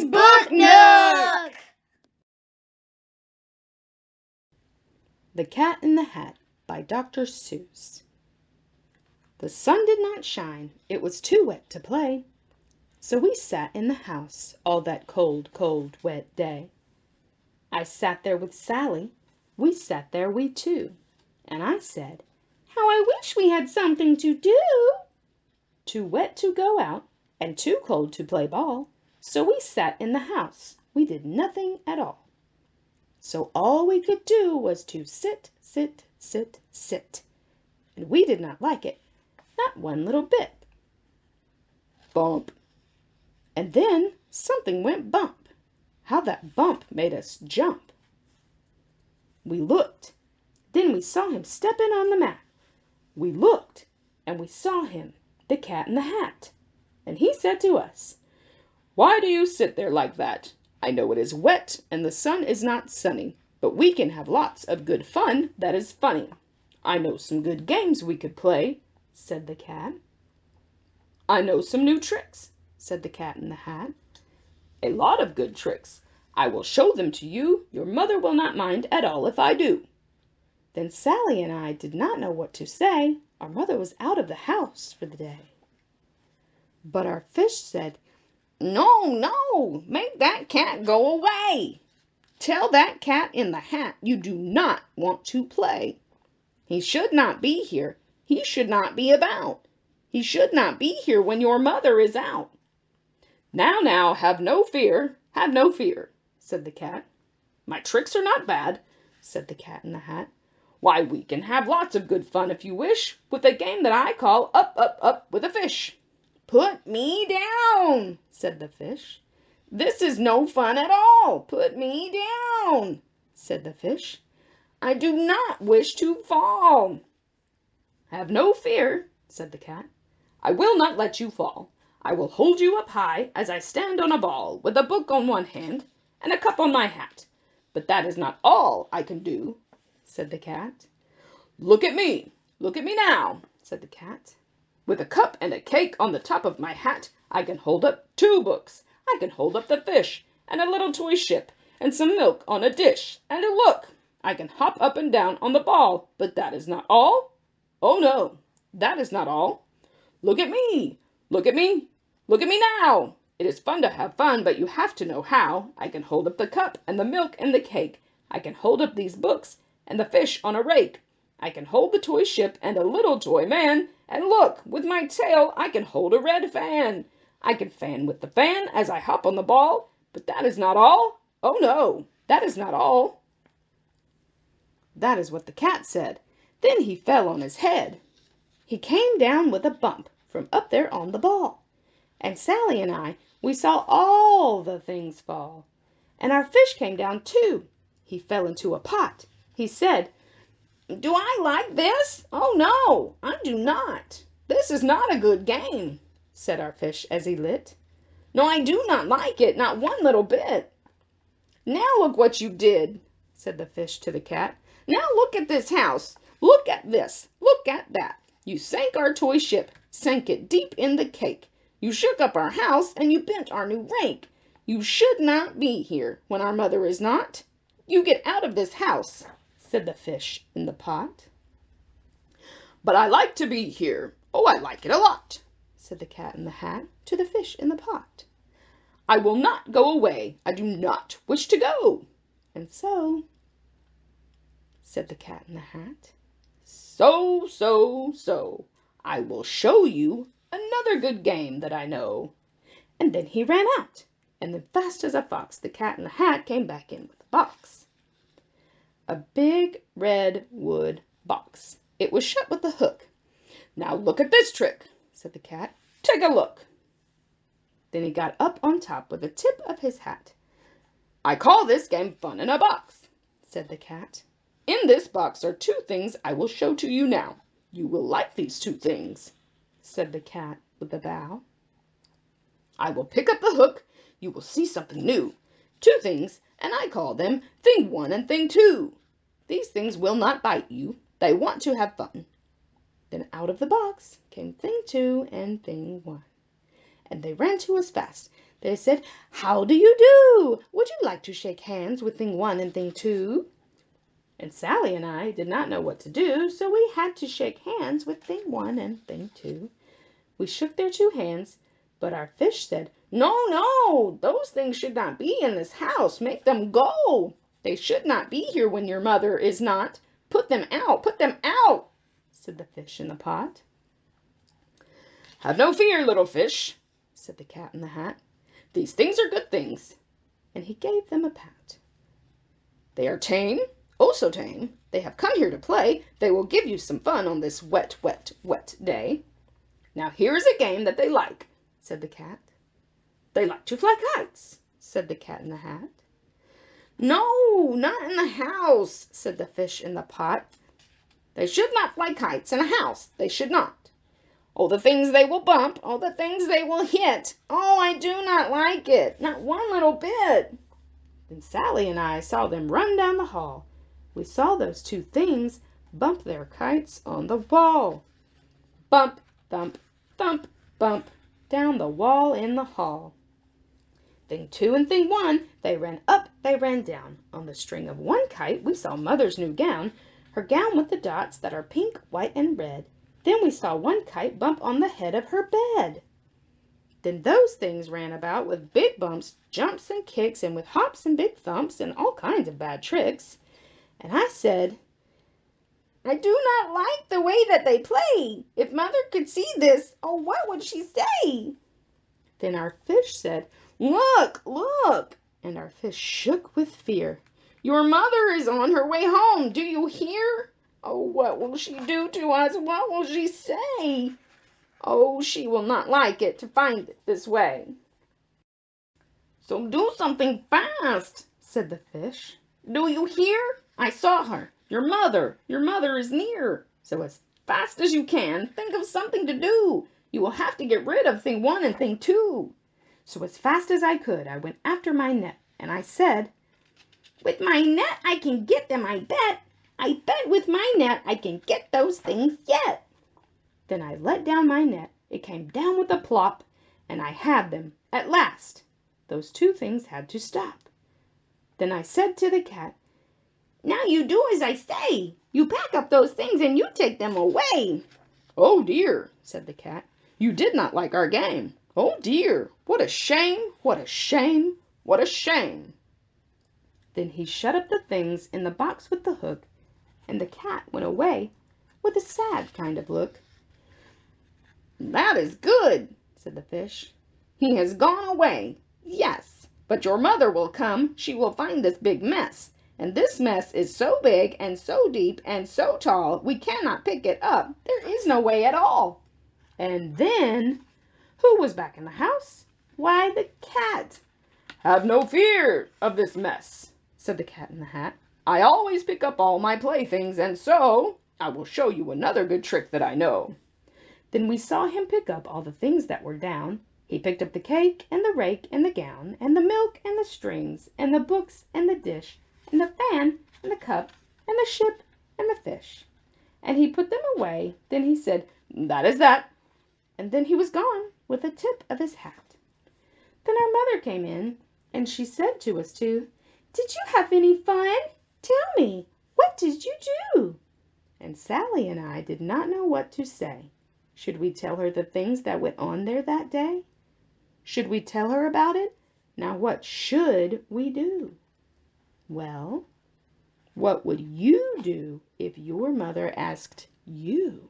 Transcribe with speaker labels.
Speaker 1: Kiki's Book Nook!
Speaker 2: The Cat in the Hat by Dr. Seuss. The sun did not shine, it was too wet to play. So we sat in the house all that cold, cold, wet day. I sat there with Sally, we sat there we two, and I said, "How I wish we had something to do!" Too wet to go out, and too cold to play ball, so we sat in the house, we did nothing at all. So all we could do was to sit, sit, sit, sit, and we did not like it, not one little bit. Bump! And then something went bump. How that bump made us jump! We looked, then we saw him stepping on the mat. We looked, and we saw him, the Cat in the Hat. And he said to us, "Why do you sit there like that? I know it is wet and the sun is not sunny, but we can have lots of good fun that is funny. I know some good games we could play," said the cat. "I know some new tricks," said the Cat in the Hat. "A lot of good tricks. I will show them to you. Your mother will not mind at all if I do." Then Sally and I did not know what to say. Our mother was out of the house for the day. But our fish said, "No, no, make that cat go away. Tell that Cat in the Hat you do not want to play. He should not be here. He should not be about. He should not be here when your mother is out." Now, have no fear, said the cat. "My tricks are not bad," said the Cat in the Hat. "Why, we can have lots of good fun if you wish, with a game that I call Up, Up, Up with a Fish." "Put me down," said the fish. "This is no fun at all. Put me down," said the fish. "I do not wish to fall." "Have no fear," said the cat. "I will not let you fall. I will hold you up high as I stand on a ball, with a book on one hand and a cup on my hat. But that is not all I can do," said the cat. Look at me now," said the cat. "With a cup and a cake on the top of my hat, I can hold up 2 books. I can hold up the fish, and a little toy ship, and some milk on a dish, and look, I can hop up and down on the ball, but that is not all. Oh no, that is not all. Look at me now. It is fun to have fun, but you have to know how. I can hold up the cup, and the milk, and the cake. I can hold up these books, and the fish on a rake. I can hold the toy ship and a little toy man, and look, with my tail I can hold a red fan. I can fan with the fan as I hop on the ball, but that is not all. Oh no, that is not all." That is what the cat said. Then he fell on his head. He came down with a bump from up there on the ball. And Sally and I, we saw all the things fall. And our fish came down too. He fell into a pot. He said, "Do I like this? Oh no, I do not. This is not a good game," said our fish as he lit. "No, I do not like it, not one little bit." "Now look what you did," said the fish to the cat. "Now look at this house. Look at this. Look at that. You sank our toy ship, sank it deep in the cake. You shook up our house, and you bent our new rake. You should not be here when our mother is not. You get out of this house," said the fish in the pot. "But I like to be here. Oh, I like it a lot," said the Cat in the Hat to the fish in the pot. "I will not go away. I do not wish to go." And so, said the Cat in the Hat, So, I will show you another good game that I know." And then he ran out, and then fast as a fox, the Cat in the Hat came back in with a box. A big red wood box. It was shut with a hook. "Now look at this trick," said the cat. "Take a look." Then he got up on top with the tip of his hat. "I call this game Fun in a Box," said the cat. "In this box are 2 things I will show to you now. You will like these 2 things," said the cat with a bow. "I will pick up the hook. You will see something new. 2 things, and I call them Thing 1 and Thing 2. These things will not bite you. They want to have fun." Then out of the box came Thing 2 and Thing 1. And they ran to us fast. They said, "How do you do? Would you like to shake hands with thing one and thing two?" And Sally and I did not know what to do, so we had to shake hands with thing one and thing two. We shook their two hands, but our fish said, "No, no, those things should not be in this house. Make them go. They should not be here when your mother is not. Put them out," said the fish in the pot. "Have no fear, little fish," said the cat in the hat. "These things are good things." And he gave them a pat. "They are tame, oh so tame. They have come here to play. They will give you some fun on this wet, wet, wet day. Now here is a game that they like," said the cat. "They like to fly kites," said the cat in the hat. "No, not in the house," said the fish in the pot. "They should not fly kites in a house. They should not. Oh, the things they will bump. Oh, the things they will hit. Oh, I do not like it. Not one little bit." Then Sally and I saw them run down the hall. We saw those two things bump their kites on the wall. Bump, thump, thump, bump, down the wall in the hall. Thing two and thing one, they ran up, they ran down. On the string of one kite we saw Mother's new gown, her gown with the dots that are pink, white, and red. Then we saw one kite bump on the head of her bed. Then those things ran about with big bumps, jumps, and kicks, and with hops and big thumps, and all kinds of bad tricks. And I said, "I do not like the way that they play. If Mother could see this, oh, what would she say?" Then our fish said, "Look, look!" And our fish shook with fear. "Your mother is on her way home. Do you hear? Oh, what will she do to us? What will she say? Oh, she will not like it to find it this way." "So do something fast," said the fish. "Do you hear? I saw her. Your mother is near. So as fast as you can, think of something to do. You will have to get rid of thing one and thing two." So as fast as I could, I went after my net, and I said, "With my net I can get them, I bet. I bet with my net I can get those things yet." Then I let down my net. It came down with a plop, and I had them at last. Those two things had to stop. Then I said to the cat, "Now you do as I say. You pack up those things and you take them away." "Oh dear," said the cat, "you did not like our game. Oh dear, what a shame, what a shame, what a shame." Then he shut up the things in the box with the hook, and the cat went away with a sad kind of look. "That is good," said the fish. "He has gone away. Yes, but your mother will come. She will find this big mess. And this mess is so big and so deep and so tall, we cannot pick it up. There is no way at all." And then, who was back in the house? Why, the cat. "Have no fear of this mess," said the cat in the hat. "I always pick up all my playthings, and so I will show you another good trick that I know." Then we saw him pick up all the things that were down. He picked up the cake and the rake and the gown and the milk and the strings and the books and the dish and the fan and the cup and the ship and the fish. And he put them away. Then he said, "That is that." And then he was gone with the tip of his hat. Then our mother came in, and she said to us two, "Did you have any fun? Tell me, what did you do?" And Sally and I did not know what to say. Should we tell her the things that went on there that day? Should we tell her about it? Now what should we do? Well, what would you do if your mother asked you?